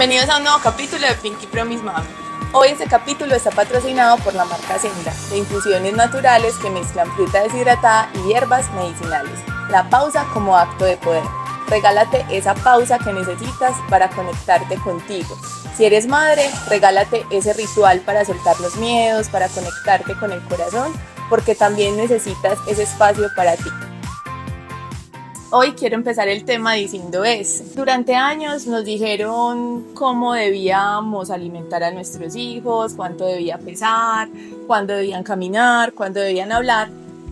Bienvenidos a un nuevo capítulo de Pinky Promise Mami. Hoy este capítulo está patrocinado por la marca Senda, de infusiones naturales que mezclan fruta deshidratada y hierbas medicinales. La pausa como acto de poder. Regálate esa pausa que necesitas para conectarte contigo. Si eres madre, regálate ese ritual para soltar los miedos, para conectarte con el corazón, porque también necesitas ese espacio para ti. Hoy quiero empezar el tema diciendo durante años nos dijeron cómo debíamos alimentar a nuestros hijos, cuánto debía pesar, cuándo debían caminar, cuándo debían hablar.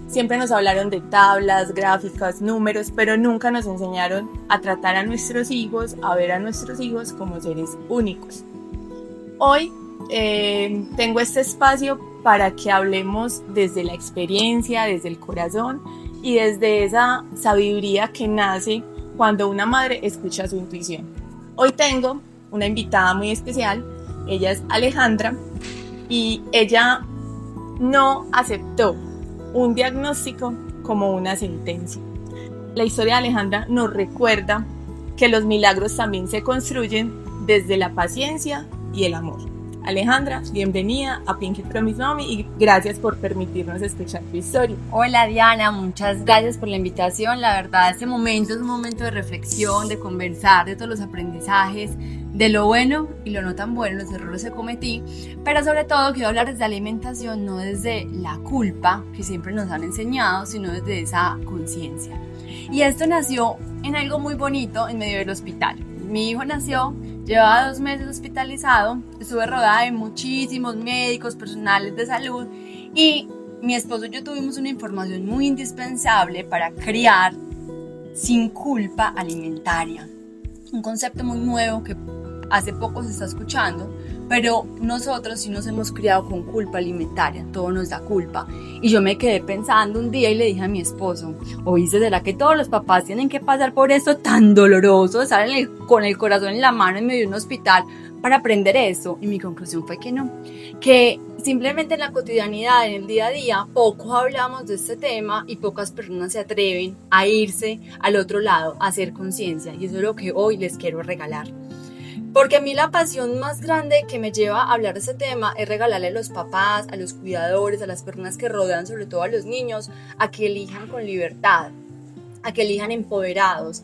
Siempre nos hablaron de tablas, gráficas, números, pero nunca nos enseñaron a tratar a nuestros hijos, a ver a nuestros hijos como seres únicos. Hoy tengo este espacio para que hablemos desde la experiencia, desde el corazón, y desde esa sabiduría que nace cuando una madre escucha su intuición. Hoy tengo una invitada muy especial, ella es Alejandra, y ella no aceptó un diagnóstico como una sentencia. La historia de Alejandra nos recuerda que los milagros también se construyen desde la paciencia y el amor. Alejandra, bienvenida a Pinky Promise Mami y gracias por permitirnos escuchar tu historia. Hola Diana, muchas gracias por la invitación. La verdad, este momento es un momento de reflexión, de conversar de todos los aprendizajes, de lo bueno y lo no tan bueno, los errores que cometí, pero sobre todo quiero hablar desde alimentación, no desde la culpa que siempre nos han enseñado, sino desde esa conciencia. Y esto nació en algo muy bonito en medio del hospital. Mi hijo nació, llevaba 2 meses hospitalizado, estuve rodeada de muchísimos médicos, personales de salud y mi esposo y yo tuvimos una información muy indispensable para criar sin culpa alimentaria. Un concepto muy nuevo que hace poco se está escuchando, pero nosotros sí nos hemos criado con culpa alimentaria, todo nos da culpa. Y yo me quedé pensando un día y le dije a mi esposo, ¿oíste, será que todos los papás tienen que pasar por esto tan doloroso, estar con el corazón en la mano en medio de un hospital para aprender eso? Y mi conclusión fue que no, que simplemente en la cotidianidad, en el día a día, poco hablamos de este tema y pocas personas se atreven a irse al otro lado, a hacer conciencia. Y eso es lo que hoy les quiero regalar. Porque a mí la pasión más grande que me lleva a hablar de este tema es regalarle a los papás, a los cuidadores, a las personas que rodean, sobre todo a los niños, a que elijan con libertad, a que elijan empoderados.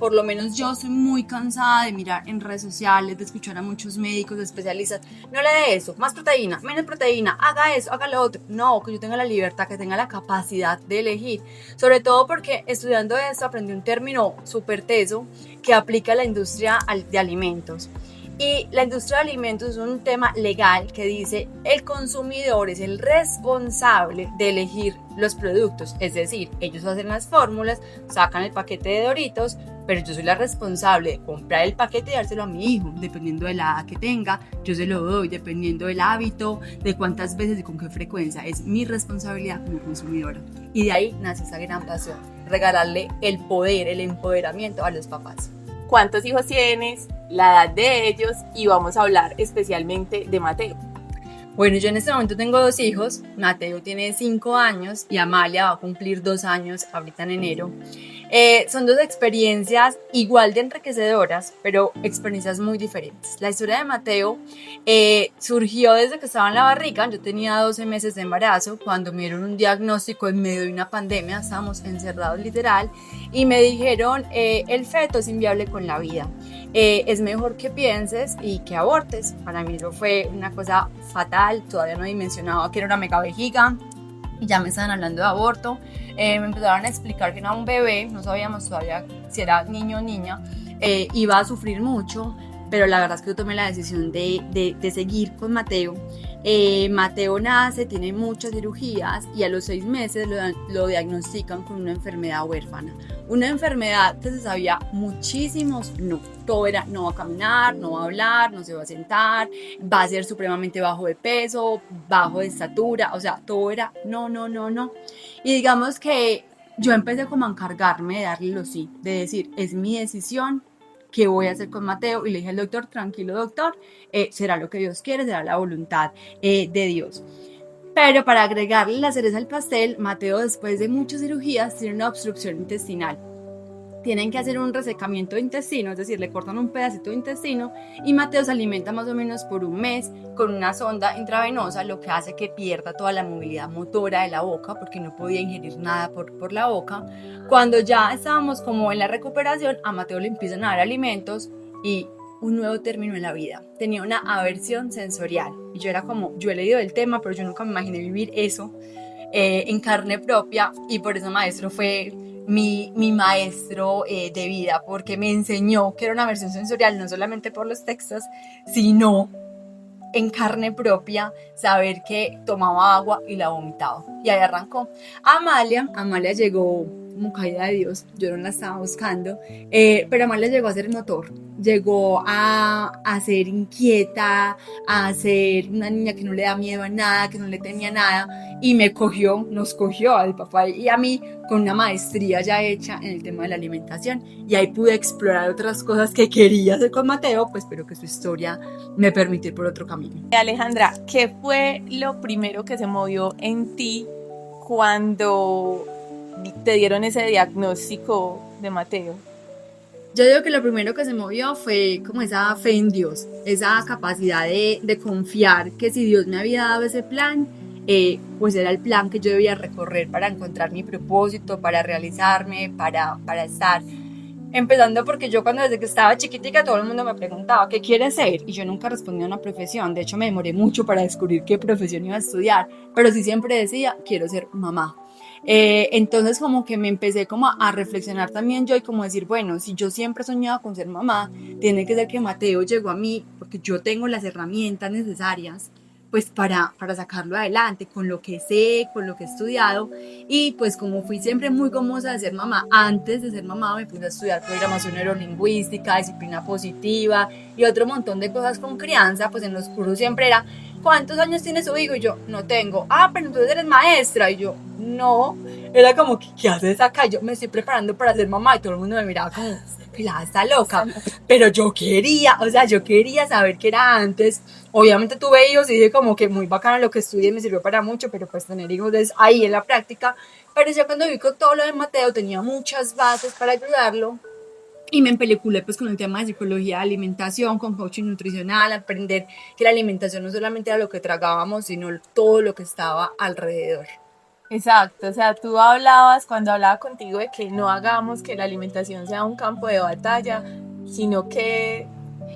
Por lo menos yo soy muy cansada de mirar en redes sociales, de escuchar a muchos médicos, especialistas, no le dé eso, más proteína, menos proteína, haga eso, haga lo otro. No, que yo tenga la libertad, que tenga la capacidad de elegir. Sobre todo porque estudiando esto aprendí un término súper teso que aplica a la industria de alimentos. Y la industria de alimentos es un tema legal que dice el consumidor es el responsable de elegir los productos, es decir, ellos hacen las fórmulas, sacan el paquete de Doritos, pero yo soy la responsable de comprar el paquete y dárselo a mi hijo, dependiendo de la edad que tenga, yo se lo doy, dependiendo del hábito, de cuántas veces y con qué frecuencia, es mi responsabilidad como consumidora. Y de ahí nace esa gran pasión, regalarle el poder, el empoderamiento a los papás. ¿Cuántos hijos tienes? La edad de ellos y vamos a hablar especialmente de Mateo. Bueno, yo en este momento tengo 2 hijos, Mateo tiene 5 años y Amalia va a cumplir 2 años ahorita en enero. Son 2 experiencias igual de enriquecedoras, pero experiencias muy diferentes. La historia de Mateo surgió desde que estaba en la barriga. Yo tenía 12 meses de embarazo cuando me dieron un diagnóstico en medio de una pandemia, estábamos encerrados literal, y me dijeron el feto es inviable con la vida. Es mejor que pienses y que abortes. Para mí eso fue una cosa fatal, todavía no dimensionaba que era una mega vejiga y ya me estaban hablando de aborto. Me empezaron a explicar que era un bebé, no sabíamos todavía si era niño o niña, iba a sufrir mucho, pero la verdad es que yo tomé la decisión de seguir con Mateo. Mateo nace, tiene muchas cirugías y a los 6 meses lo diagnostican con una enfermedad huérfana. Una enfermedad que se sabía muchísimos no. Todo era no va a caminar, no va a hablar, no se va a sentar, va a ser supremamente bajo de peso, bajo de estatura, o sea, todo era no. Y digamos que yo empecé como a encargarme de darle los sí, de decir, es mi decisión, ¿qué voy a hacer con Mateo? Y le dije al doctor, tranquilo doctor, será lo que Dios quiere, será la voluntad de Dios. Pero para agregarle la cereza al pastel, Mateo después de muchas cirugías tiene una obstrucción intestinal. tienen que hacer un resecamiento de intestino, es decir, le cortan un pedacito de intestino y Mateo se alimenta más o menos por un mes con una sonda intravenosa, lo que hace que pierda toda la movilidad motora de la boca porque no podía ingerir nada por la boca. Cuando ya estábamos como en la recuperación, a Mateo le empiezan a dar alimentos y un nuevo término en la vida. Tenía una aversión sensorial y yo era como, yo he leído del tema, pero yo nunca me imaginé vivir eso en carne propia, y por eso maestro fue mi maestro de vida, porque me enseñó que era una aversión sensorial, no solamente por los textos, sino en carne propia, saber que tomaba agua y la vomitaba. Y ahí arrancó. Amalia llegó como caída de Dios, yo no la estaba buscando, pero Amalia llegó a ser motor, llegó a ser inquieta, a ser una niña que no le da miedo a nada, que no le temía nada, y nos cogió al papá y a mí con una maestría ya hecha en el tema de la alimentación, y ahí pude explorar otras cosas que quería hacer con Mateo, pues espero que su historia me permitió ir por otro camino. Alejandra, ¿qué fue lo primero que se movió en ti cuando te dieron ese diagnóstico de Mateo? Yo digo que lo primero que se movió fue como esa fe en Dios, esa capacidad de confiar que si Dios me había dado ese plan, pues era el plan que yo debía recorrer para encontrar mi propósito, para realizarme, para estar. Empezando porque yo desde que estaba chiquitica todo el mundo me preguntaba ¿qué quieres ser? Y yo nunca respondía a una profesión, de hecho me demoré mucho para descubrir qué profesión iba a estudiar, pero sí siempre decía quiero ser mamá. Entonces como que me empecé como a reflexionar también yo y como decir, bueno, si yo siempre soñaba con ser mamá, tiene que ser que Mateo llegó a mí porque yo tengo las herramientas necesarias pues para sacarlo adelante, con lo que sé, con lo que he estudiado, y pues como fui siempre muy gomosa de ser mamá, antes de ser mamá me puse a estudiar programación neurolingüística, disciplina positiva y otro montón de cosas con crianza, pues en los cursos siempre era, ¿cuántos años tiene su hijo? Y yo, no tengo. Pero entonces eres maestra. Y yo, no. Era como, ¿qué haces acá? Y yo me estoy preparando para ser mamá, y todo el mundo me miraba como, pelada está loca. Pero yo quería saber qué era antes. Obviamente tuve hijos y dije como que muy bacana lo que estudié, me sirvió para mucho, pero pues tener hijos es ahí en la práctica. Pero ya cuando vi con todo lo de Mateo tenía muchas bases para ayudarlo. Y me empeliculé pues con el tema de psicología de alimentación, con coaching nutricional, aprender que la alimentación no solamente era lo que tragábamos, sino todo lo que estaba alrededor. Exacto, o sea, tú hablabas, cuando hablaba contigo, de que no hagamos que la alimentación sea un campo de batalla, sino que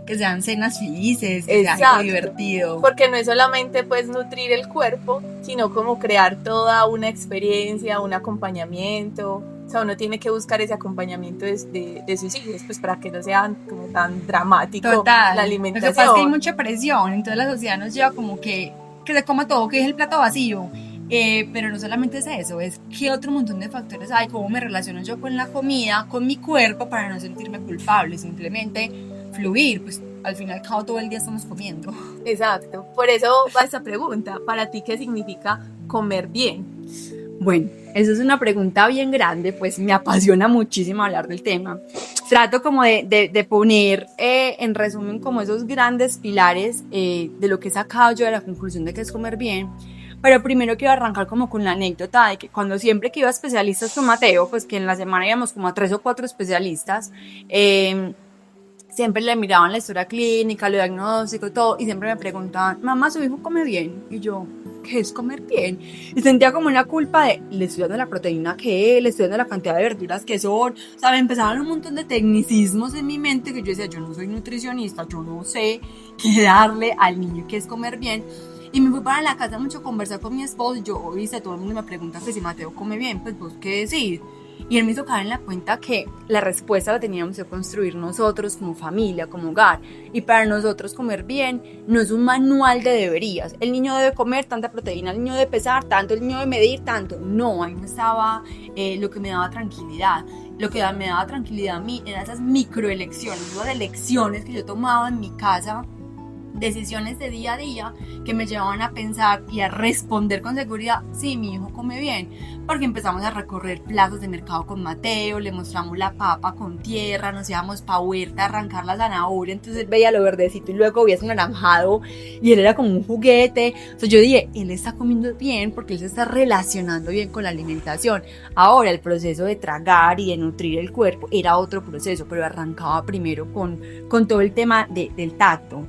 sean cenas felices, que sea algo divertido. Porque no es solamente pues nutrir el cuerpo, sino como crear toda una experiencia, un acompañamiento. O sea, uno tiene que buscar ese acompañamiento de sus hijos, pues para que no sea como tan dramático. Total. La alimentación. Lo que pasa es que hay mucha presión, entonces la sociedad nos lleva como que se coma todo, que es el plato vacío. Pero no solamente es eso, es que otro montón de factores hay, cómo me relaciono yo con la comida, con mi cuerpo, para no sentirme culpable, simplemente fluir, pues al fin y al cabo todo el día estamos comiendo. Exacto, por eso va esa pregunta, ¿para ti qué significa comer bien? Bueno, esa es una pregunta bien grande, pues me apasiona muchísimo hablar del tema. Trato como de poner en resumen como esos grandes pilares de lo que he sacado yo de la conclusión de que es comer bien. Pero primero quiero arrancar como con la anécdota de que cuando siempre que iba a especialistas con Mateo, pues que en la semana íbamos como a 3 o 4 especialistas, siempre le miraban la historia clínica, lo diagnóstico, todo, y siempre me preguntaban, mamá, ¿su hijo come bien? Y yo, ¿qué es comer bien? Y sentía como una culpa de, le estoy dando la proteína que es, le estoy dando la cantidad de verduras que son, o sea, me empezaban un montón de tecnicismos en mi mente que yo decía, yo no soy nutricionista, yo no sé qué darle al niño que es comer bien. Y me fui para la casa mucho a conversar con mi esposo, y yo, viste, todo el mundo me pregunta que si Mateo come bien, pues vos qué decís. Y él me hizo caer en la cuenta que la respuesta la teníamos que construir nosotros como familia, como hogar. Y para nosotros comer bien no es un manual de deberías. El niño debe comer tanta proteína, el niño debe pesar tanto, el niño debe medir tanto. No, ahí no estaba lo que me daba tranquilidad. Lo que me daba tranquilidad a mí eran esas microelecciones, esas elecciones que yo tomaba en mi casa decisiones de día a día que me llevaban a pensar y a responder con seguridad, sí, mi hijo come bien, porque empezamos a recorrer plazas de mercado con Mateo, le mostramos la papa con tierra, nos íbamos pa' huerta a arrancar la zanahoria, entonces él veía lo verdecito y luego veía un naranjado y él era como un juguete. Entonces yo dije, él está comiendo bien porque él se está relacionando bien con la alimentación. Ahora el proceso de tragar y de nutrir el cuerpo era otro proceso, pero arrancaba primero con todo el tema del tacto.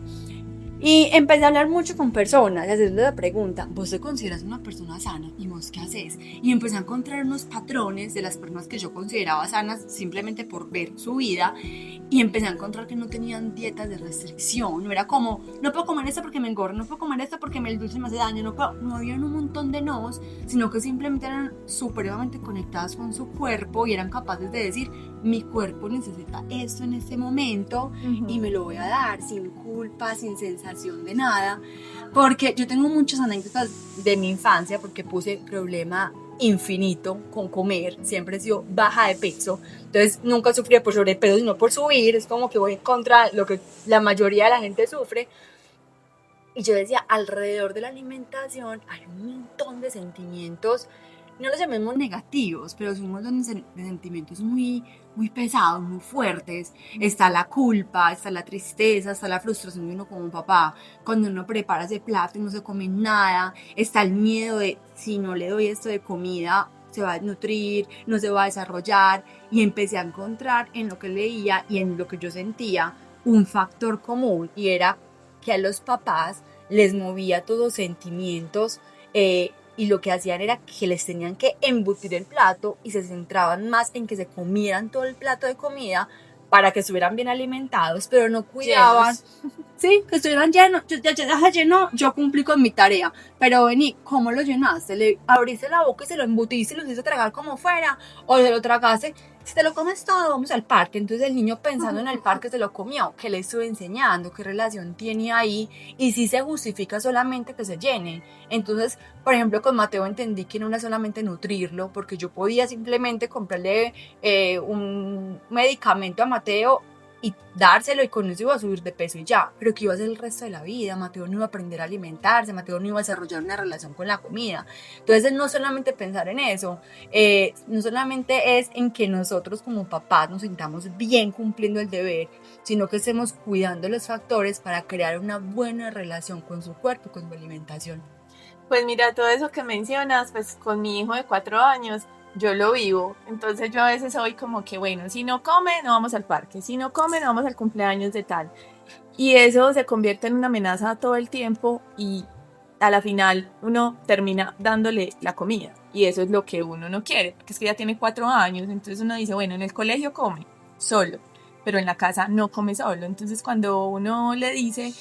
Y empecé a hablar mucho con personas y hacerles la pregunta, ¿vos te consideras una persona sana? ¿Y vos qué haces? Y empecé a encontrar unos patrones de las personas que yo consideraba sanas simplemente por ver su vida, y empecé a encontrar que no tenían dietas de restricción. No era como, no puedo comer esto porque me engorda, no puedo comer esto porque el dulce me hace daño, no habían un montón de nos, sino que simplemente eran supremamente conectadas con su cuerpo y eran capaces de decir, mi cuerpo necesita esto en este momento y me lo voy a dar sin culpa, sin sensación de nada, porque yo tengo muchas anécdotas de mi infancia porque puse problema infinito con comer, siempre he sido baja de peso, entonces nunca sufrí por sobrepeso sino por subir, es como que voy en contra de lo que la mayoría de la gente sufre. Y yo decía, alrededor de la alimentación hay un montón de sentimientos, no los llamemos negativos, pero son un montón de sentimientos muy pesados, muy fuertes. Está la culpa, está la tristeza, está la frustración de uno como papá, cuando uno prepara ese plato y no se come nada. Está el miedo de, si no le doy esto de comida, se va a desnutrir, no se va a desarrollar. Y empecé a encontrar en lo que leía y en lo que yo sentía un factor común, y era que a los papás les movía todos sentimientos, y lo que hacían era que les tenían que embutir el plato y se centraban más en que se comieran todo el plato de comida para que estuvieran bien alimentados, pero no cuidaban. Sí, que estuvieran llenos. Ya lleno, yo cumplí con mi tarea. Pero vení, ¿cómo lo llenaste? ¿Le abriste la boca y se lo embutiste y lo hiciste tragar como fuera? ¿O se lo tragaste? Si te lo comes todo, vamos al parque. Entonces el niño, pensando en el parque, se lo comió. ¿Qué le estuve enseñando? ¿Qué relación tiene ahí? Y si se justifica solamente que se llene. Entonces, por ejemplo, con Mateo entendí que no era solamente nutrirlo, porque yo podía simplemente comprarle un medicamento a Mateo y dárselo, y con eso iba a subir de peso y ya, pero ¿qué iba a hacer el resto de la vida? Mateo no iba a aprender a alimentarse, Mateo no iba a desarrollar una relación con la comida. Entonces no solamente pensar en eso, no solamente es en que nosotros como papás nos sintamos bien cumpliendo el deber, sino que estemos cuidando los factores para crear una buena relación con su cuerpo y con su alimentación. Pues mira, todo eso que mencionas, pues con mi hijo de 4 años, yo lo vivo. Entonces yo a veces soy como que, bueno, si no come, no vamos al parque. Si no come, no vamos al cumpleaños de tal. Y eso se convierte en una amenaza todo el tiempo, y a la final uno termina dándole la comida. Y eso es lo que uno no quiere, porque es que ya tiene 4 años. Entonces uno dice, bueno, en el colegio come solo, pero en la casa no come solo. Entonces cuando uno le dice,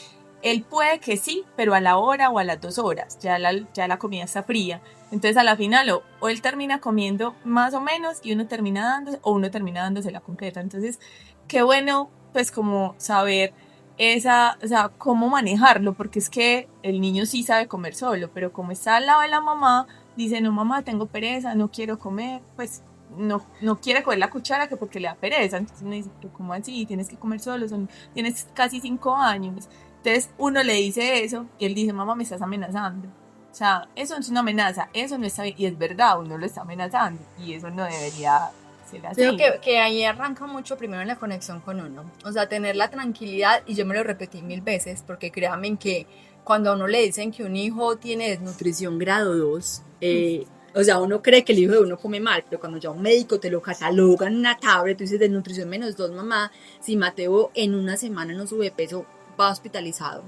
él puede que sí, pero a la hora o a las 2 horas, ya la comida está fría. Entonces a la final o él termina comiendo más o menos y uno termina dando, o uno termina dándose la completa. Entonces, qué bueno, pues como saber o sea, cómo manejarlo, porque es que el niño sí sabe comer solo, pero como está al lado de la mamá, dice, no mamá, tengo pereza, no quiero comer, pues no quiere coger la cuchara que porque le da pereza. Entonces me dice, pero ¿cómo así? Tienes que comer solo, tienes casi 5 años. Entonces uno le dice eso y él dice, mamá, me estás amenazando. O sea, eso es una amenaza, eso no está bien, y es verdad, uno lo está amenazando, y eso no debería ser así. Creo que ahí arranca mucho primero en la conexión con uno, o sea, tener la tranquilidad, y yo me lo repetí 1000 veces, porque créanme que cuando a uno le dicen que un hijo tiene desnutrición grado 2, o sea, uno cree que el hijo de uno come mal, pero cuando ya un médico te lo cataloga en una tablet, tú dices desnutrición -2, mamá, si Mateo en una semana no sube peso, va hospitalizado.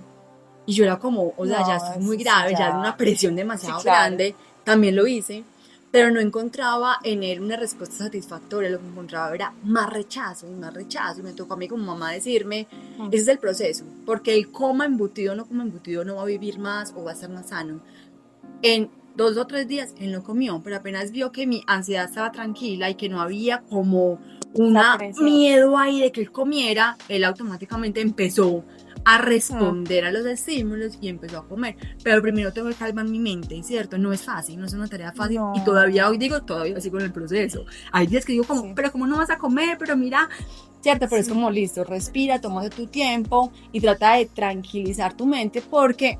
Y yo era como, o sea, ya es muy grave, ya es una presión demasiado grande. También lo hice, pero no encontraba en él una respuesta satisfactoria. Lo que encontraba era más rechazo y más rechazo. Y me tocó a mí como mamá decirme, ese es el proceso, porque el coma embutido no va a vivir más o va a ser más sano. En 2 o 3 días él no comió, pero apenas vio que mi ansiedad estaba tranquila y que no había como un miedo ahí de que él comiera, él automáticamente empezó a responder a los estímulos y empezó a comer. Pero primero tengo que calmar mi mente, ¿cierto? No es fácil, no es una tarea fácil, y todavía hoy digo, todavía sigo en el proceso. Hay días que digo como, pero ¿cómo no vas a comer? Pero mira, ¿cierto? Pero es como listo, respira, tómate tu tiempo y trata de tranquilizar tu mente porque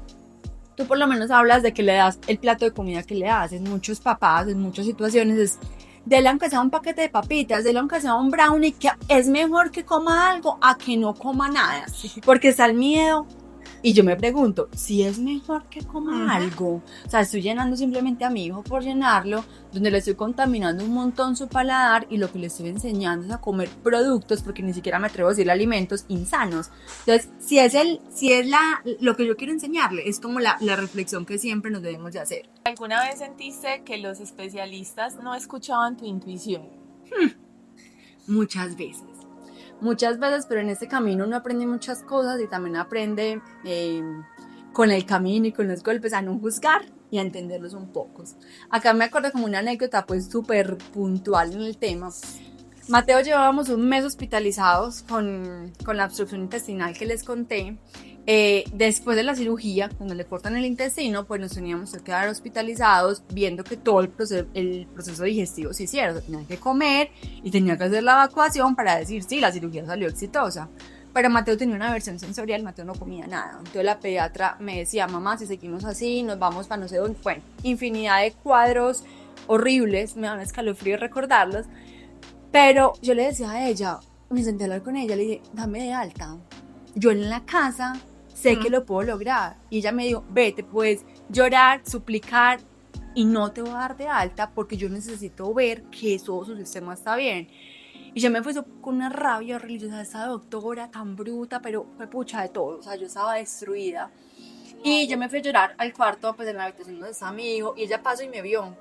tú por lo menos hablas de que le das el plato de comida que le das. En muchos papás, en muchas situaciones es, dele aunque sea un paquete de papitas, dele aunque sea un brownie, que es mejor que coma algo a que no coma nada, porque está el miedo. Y yo me pregunto, si es mejor que coma algo, o sea, estoy llenando simplemente a mi hijo por llenarlo, donde le estoy contaminando un montón su paladar y lo que le estoy enseñando es a comer productos, porque ni siquiera me atrevo a decir alimentos insanos. Entonces, si es lo que yo quiero enseñarle, es como la reflexión que siempre nos debemos de hacer. ¿Alguna vez sentiste que los especialistas no escuchaban tu intuición? Muchas veces, pero en este camino uno aprende muchas cosas y también aprende con el camino y con los golpes a no juzgar y a entenderlos un poco. Acá me acuerdo como una anécdota pues súper puntual en el tema. Mateo llevábamos un mes hospitalizados con la obstrucción intestinal que les conté. Después de la cirugía, cuando le cortan el intestino, pues nos teníamos que quedar hospitalizados viendo que todo el proceso digestivo se hiciera. O sea, tenía que comer y tenía que hacer la evacuación para decir, sí, la cirugía salió exitosa. Pero Mateo tenía una versión sensorial, Mateo no comía nada. Entonces la pediatra me decía, mamá, si seguimos así, nos vamos para no sé dónde. Bueno, infinidad de cuadros horribles, me dan escalofrío recordarlos. Pero yo le decía a ella, me senté a hablar con ella, le dije, dame de alta. Yo en la casa sé que lo puedo lograr. Y ella me dijo, vete, puedes llorar, suplicar y no te voy a dar de alta porque yo necesito ver que todo su sistema está bien. Y yo me fui con una rabia horrible, esa doctora tan bruta, pero fue pucha de todo, o sea, yo estaba destruida. Y yo me fui a llorar al cuarto, pues en la habitación donde estaba mi hijo, y ella pasó y me vio.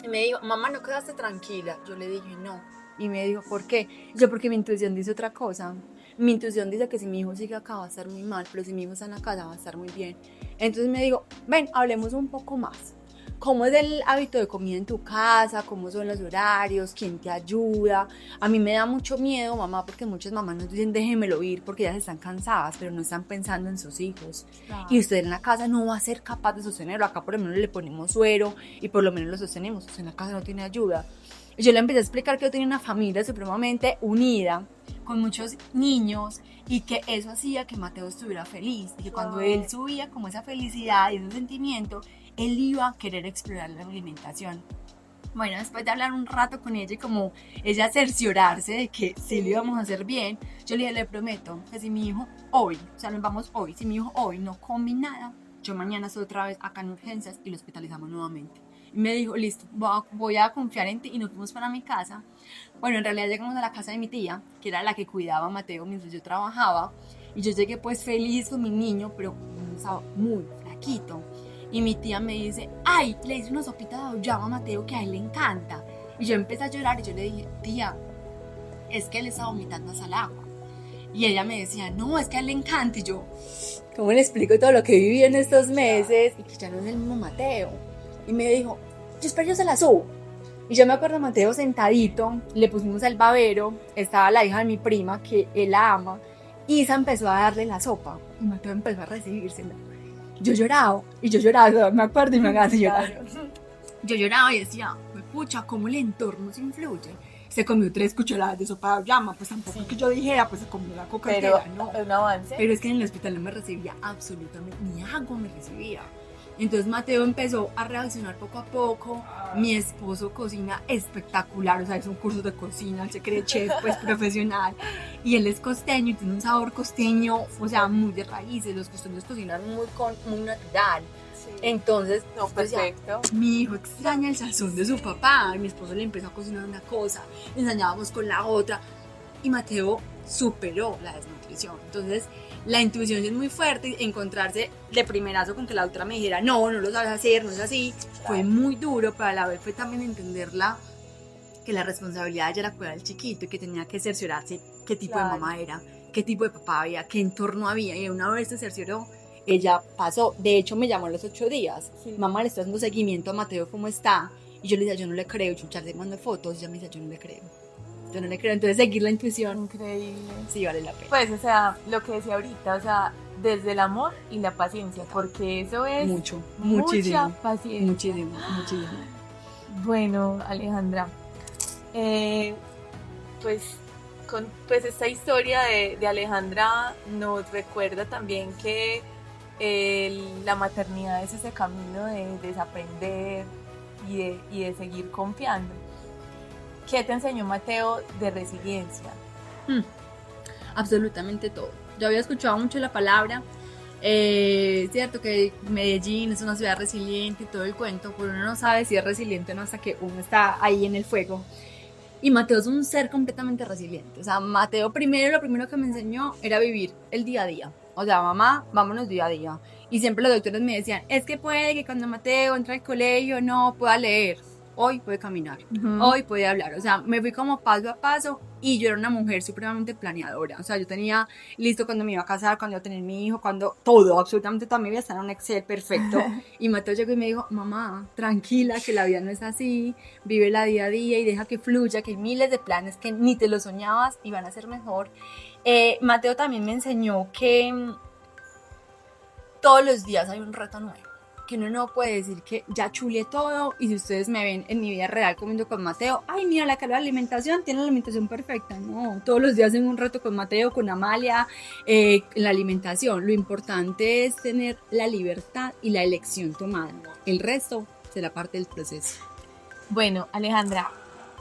Y me dijo, mamá, ¿no quedaste tranquila? Yo le dije, no. Y me dijo, ¿por qué? Yo, porque mi intuición dice otra cosa. Mi intuición dice que si mi hijo sigue acá va a estar muy mal, pero si mi hijo está en la casa va a estar muy bien. Entonces me dijo, ven, hablemos un poco más. ¿Cómo es el hábito de comida en tu casa? ¿Cómo son los horarios? ¿Quién te ayuda? A mí me da mucho miedo, mamá, porque muchas mamás nos dicen déjenmelo ir porque ellas están cansadas, pero no están pensando en sus hijos. Claro. Y usted en la casa no va a ser capaz de sostenerlo. Acá por lo menos le ponemos suero y por lo menos lo sostenemos. Usted en la casa no tiene ayuda. Y yo le empecé a explicar que yo tenía una familia supremamente unida, con muchos niños, y que eso hacía que Mateo estuviera feliz, y que cuando él subía como esa felicidad y ese sentimiento, él iba a querer explorar la alimentación. Bueno, después de hablar un rato con ella y como ella cerciorarse de que sí lo íbamos a hacer bien, yo le dije, le prometo que si mi hijo hoy, o sea, nos vamos hoy, si mi hijo hoy no come nada, yo mañana estoy otra vez acá en urgencias y lo hospitalizamos nuevamente. Y me dijo, listo, voy a confiar en ti, y nos fuimos para mi casa. Bueno, en realidad llegamos a la casa de mi tía, que era la que cuidaba a Mateo mientras yo trabajaba, y yo llegué pues feliz con mi niño, pero estaba muy flaquito. Y mi tía me dice, ay, le hice una sopita de auyama a Mateo que a él le encanta. Y yo empecé a llorar y yo le dije, tía, es que él está vomitando hasta el agua. Y ella me decía, no, es que a él le encanta. Y yo, ¿cómo le explico todo lo que viví en estos meses? Y que ya no es el mismo Mateo. Y me dijo, yo espero, yo se la subo. Y yo me acuerdo de Mateo sentadito, le pusimos el babero, estaba la hija de mi prima, que él la ama, y Isa empezó a darle la sopa, y Mateo empezó a recibírsela. Yo lloraba, me acuerdo y me agarré a llorar. Yo lloraba y decía, pucha, ¿cómo el entorno se influye? Se comió 3 cucharadas de sopa de auyama, pues tampoco que yo dijera, pues se comió la coca entera, ¿no? Un avance. Pero es que en el hospital no me recibía absolutamente, ni agua me recibía. Entonces Mateo empezó a reaccionar poco a poco. Mi esposo cocina espectacular, o sea, es un curso de cocina, él se cree chef, pues profesional. Y él es costeño y tiene un sabor costeño, o sea, muy de raíces. Los costeños cocinan muy natural. Sí. Entonces, no, perfecto. Mi hijo extraña el sazón de su papá. Y mi esposo le empezó a cocinar una cosa, le enseñábamos con la otra. Y Mateo superó la desnutrición. Entonces, la intuición es muy fuerte, encontrarse de primerazo con que la otra me dijera, no lo sabes hacer, no es así, fue muy duro, pero a la vez fue también entenderla, que la responsabilidad ya era cuidar al chiquito y que tenía que cerciorarse qué tipo de mamá era, qué tipo de papá había, qué entorno había, y una vez se cercioró, ella pasó. De hecho me llamó a los 8 días, mamá, le estoy haciendo seguimiento a Mateo, ¿cómo está? Y yo le decía, yo no le creo, yo le mando fotos, y ella me decía, yo no le creo. Entonces seguir la intuición, increíble, sí vale la pena. Pues, o sea, lo que decía ahorita, o sea, desde el amor y la paciencia, porque eso es mucha paciencia. Muchísimo. Bueno, Alejandra, pues con pues esta historia de Alejandra nos recuerda también que la maternidad es ese camino de desaprender y de seguir confiando. ¿Qué te enseñó Mateo de resiliencia? Absolutamente todo. Yo había escuchado mucho la palabra, cierto que Medellín es una ciudad resiliente y todo el cuento, pero uno no sabe si es resiliente o no hasta que uno está ahí en el fuego. Y Mateo es un ser completamente resiliente. O sea, Mateo lo primero que me enseñó era vivir el día a día. O sea, mamá, vámonos día a día. Y siempre los doctores me decían, es que puede que cuando Mateo entra al colegio no pueda leer. Hoy puede caminar, hoy puede hablar. O sea, me fui como paso a paso y yo era una mujer supremamente planeadora. O sea, yo tenía listo cuando me iba a casar, cuando iba a tener mi hijo, cuando todo, absolutamente toda mi vida estaba en un Excel perfecto. Y Mateo llegó y me dijo, mamá, tranquila, que la vida no es así, vive la día a día y deja que fluya, que hay miles de planes que ni te los soñabas y van a ser mejor. Mateo también me enseñó que todos los días hay un reto nuevo, que uno no puede decir que ya chuleé todo. Y si ustedes me ven en mi vida real comiendo con Mateo, ay mira la cara de alimentación, tiene la alimentación perfecta. No, todos los días tengo un reto con Mateo, con Amalia, en la alimentación. Lo importante es tener la libertad y la elección tomada, el resto será parte del proceso. Bueno, Alejandra,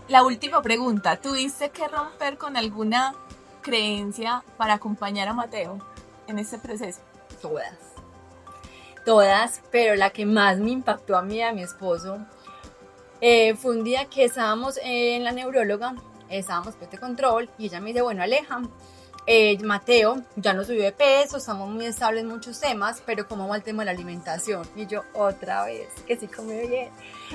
la última pregunta, ¿tuviste que romper con alguna creencia para acompañar a Mateo en este proceso? Todas, pero la que más me impactó a mí y a mi esposo fue un día que estábamos en la neuróloga, estábamos pues de control y ella me dice, bueno Aleja, Mateo ya no subió de peso, estamos muy estables en muchos temas, pero ¿cómo va el tema de la alimentación? Y yo otra vez, que sí come bien.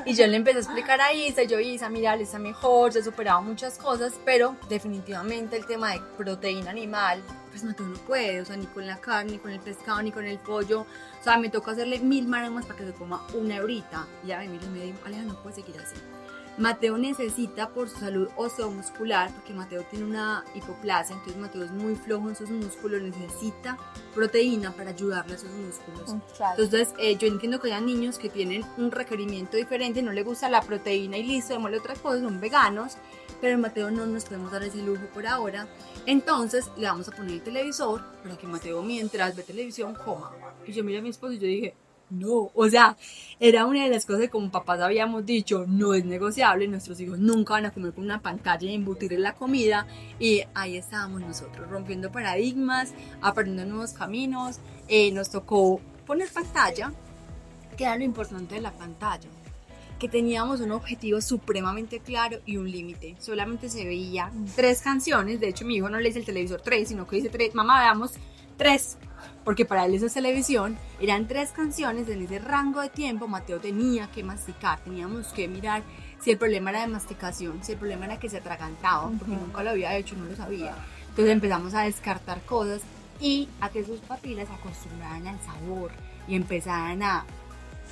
Y yo le empecé a explicar a Isa, y yo, Isa, mira, él está mejor, ya he superado muchas cosas, pero definitivamente el tema de proteína animal, pues Mateo no puede, o sea, ni con la carne, ni con el pescado, ni con el pollo. O sea, me tocó hacerle 1000 maromas para que se coma una eurita. Y ya me miró y me dijo, Aleja, no puede seguir así. Mateo necesita por su salud osteomuscular, porque Mateo tiene una hipoplasia, entonces Mateo es muy flojo en sus músculos, necesita proteína para ayudarle a sus músculos. Claro. Entonces yo entiendo que hay niños que tienen un requerimiento diferente, no le gusta la proteína y listo, démosle otra cosa, son veganos, pero en Mateo no nos podemos dar ese lujo por ahora. Entonces le vamos a poner el televisor para que Mateo mientras ve televisión coma. Y yo miré a mi esposo y yo dije, no, o sea, era una de las cosas que como papás habíamos dicho, no es negociable, nuestros hijos nunca van a comer con una pantalla y embutir en la comida. Y ahí estábamos nosotros, rompiendo paradigmas, aprendiendo nuevos caminos. Nos tocó poner pantalla, que era lo importante de la pantalla, que teníamos un objetivo supremamente claro y un límite. Solamente se veía 3 canciones, de hecho mi hijo no le dice el televisor 3, sino que dice 3, mamá, veamos 3, porque para él eso es televisión. Eran 3 canciones en ese rango de tiempo. Mateo tenía que masticar, teníamos que mirar si el problema era de masticación, si el problema era que se atragantaba, porque nunca lo había hecho, no lo sabía. Entonces empezamos a descartar cosas y a que sus papilas se acostumbraran al sabor y empezaran a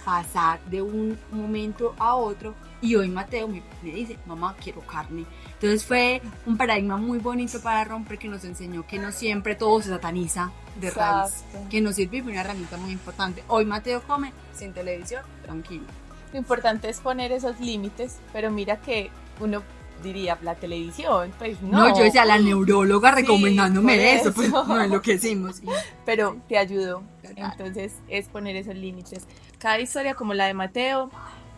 pasar de un momento a otro. Y hoy Mateo me dice, mamá, quiero carne. Entonces fue un paradigma muy bonito para romper, que nos enseñó que no siempre todo se sataniza de raíz, que nos sirve una herramienta muy importante. Hoy Mateo come sin televisión, tranquilo. Lo importante es poner esos límites, pero mira que uno diría, la televisión, pues no. No, yo decía, la neuróloga recomendándome eso, pues no enloquecimos. Pero te ayudó, entonces es poner esos límites. Cada historia como la de Mateo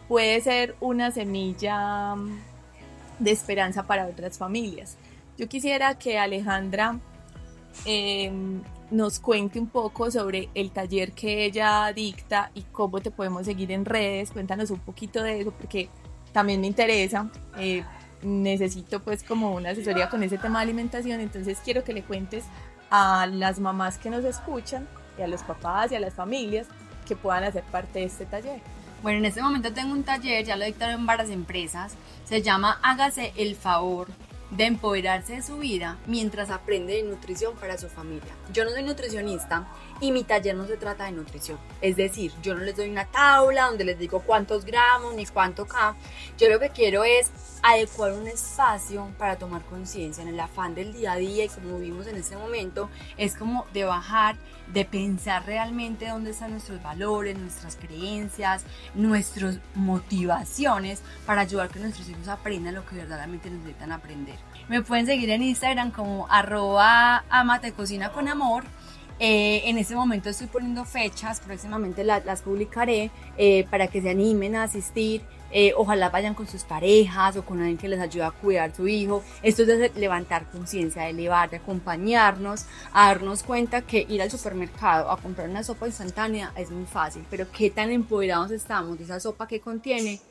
puede ser una semilla de esperanza para otras familias. Yo quisiera que Alejandra nos cuente un poco sobre el taller que ella dicta y cómo te podemos seguir en redes. Cuéntanos un poquito de eso, porque también me interesa. Necesito pues como una asesoría con ese tema de alimentación, entonces quiero que le cuentes a las mamás que nos escuchan y a los papás y a las familias que puedan hacer parte de este taller. Bueno, en este momento tengo un taller, ya lo dictaron en varias empresas, se llama Hágase el favor de empoderarse de su vida mientras aprende de nutrición para su familia. Yo no soy nutricionista y mi taller no se trata de nutrición, es decir, yo no les doy una tabla donde les digo cuántos gramos ni cuánto K. Yo lo que quiero es adecuar un espacio para tomar conciencia en el afán del día a día, y como vivimos en este momento es como de bajar, de pensar realmente dónde están nuestros valores, nuestras creencias, nuestras motivaciones, para ayudar a que nuestros hijos aprendan lo que verdaderamente necesitan aprender. Me pueden seguir en Instagram como @amatecocinaconamor. En este momento estoy poniendo fechas, próximamente las publicaré para que se animen a asistir. Ojalá vayan con sus parejas o con alguien que les ayude a cuidar a su hijo. Esto es de levantar conciencia, de elevar, de acompañarnos, a darnos cuenta que ir al supermercado a comprar una sopa instantánea es muy fácil, pero qué tan empoderados estamos de esa sopa que contiene,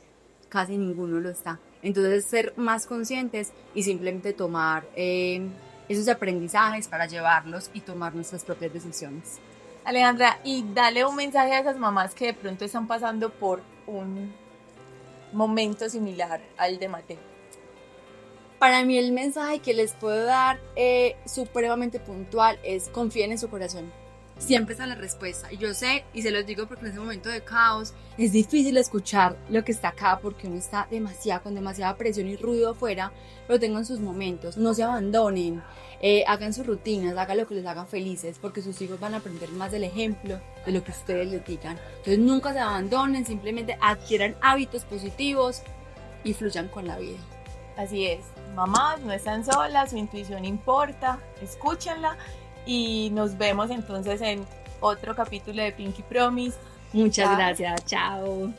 casi ninguno lo está. Entonces ser más conscientes y simplemente tomar esos aprendizajes para llevarlos y tomar nuestras propias decisiones. Alejandra, y dale un mensaje a esas mamás que de pronto están pasando por un momento similar al de Mateo. Para mí el mensaje que les puedo dar supremamente puntual es: confíen en su corazón. Siempre está la respuesta. Y yo sé, y se los digo porque en ese momento de caos es difícil escuchar lo que está acá porque uno está con demasiada presión y ruido afuera, pero tengan sus momentos, no se abandonen, hagan sus rutinas, hagan lo que les haga felices, porque sus hijos van a aprender más del ejemplo de lo que ustedes les digan. Entonces nunca se abandonen, simplemente adquieran hábitos positivos y fluyan con la vida. Así es, mamás no están solas, su intuición importa, escúchenla. Y nos vemos entonces en otro capítulo de Pinky Promise. Muchas gracias, chao.